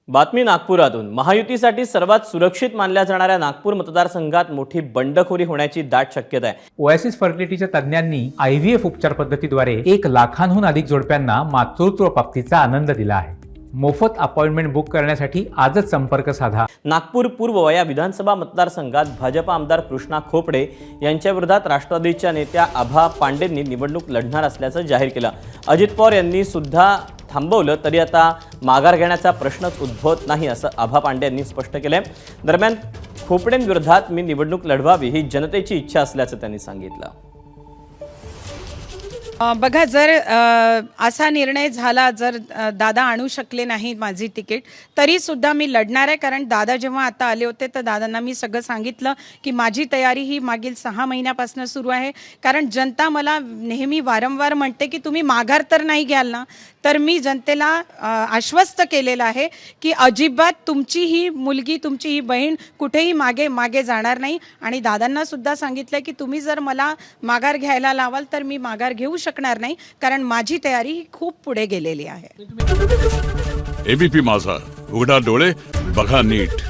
बातमी नागपुरातून। महायुतीसाठी सर्वात सुरक्षित मानल्या जाणाऱ्या नागपूर मतदारसंघात मोठी बंडखोरी होण्याची दाट शक्यता आहे। ओएसिस फर्टिलिटीच्या तज्ञांनी IVF उपचार पद्धतीद्वारे 1 लाखांहून अधिक जोडप्यांना मातृत्व प्राप्तीचा आनंद दिला आहे। मोफत अपॉइंटमेंट बुक करण्यासाठी आजच संपर्क साधा। नागपूर पूर्व या विधानसभा मतदारसंघात भाजप आमदार कृष्णा खोपडे यांच्या विरोधात राष्ट्रवादीच्या नेत्या आभा पांडेंनी निवडणूक लढणार असल्याचं जाहीर केलं। अजित पवार यांनी सुद्धा थांबवलं तरी आता माघार घेण्याचा प्रश्नच उद्भवत नाही असं आभा पांडे यांनी स्पष्ट केलंय। दरम्यान खोपडेंविरोधात मी निवडणूक लढवावी ही जनतेची इच्छा असल्याचं त्यांनी सांगितलं। बघा, जर असा निर्णय झाला, जर दादा आणू शकले नाही माझी तिकीट, तरी सुद्धा मी लढणार आहे। कारण दादा जेव्हा आता आले होते तर दादांना मी सगळं सांगितलं की माझी तयारी ही मागील 6 महिन्यापासून सुरू आहे। कारण जनता मला नेहमी वारंवार म्हणते की तुम्ही माघार तर नाही घ्याल ना, तर मी जनतेला आश्वस्त केलेलं आहे की अजिबात तुमची ही मुलगी, तुमची ही बहीण कुठेही मागे जाणार नाही। आणि दादांना सुद्धा सांगितलं की तुम्ही जर मला माघार घ्यायला लावाल तर मी माघार घेऊ शकणार नाही, कारण माझी तयारी ही खूप पुढे गेलेली आहे। ABP माझा, उघडा डोळे बघा नीट।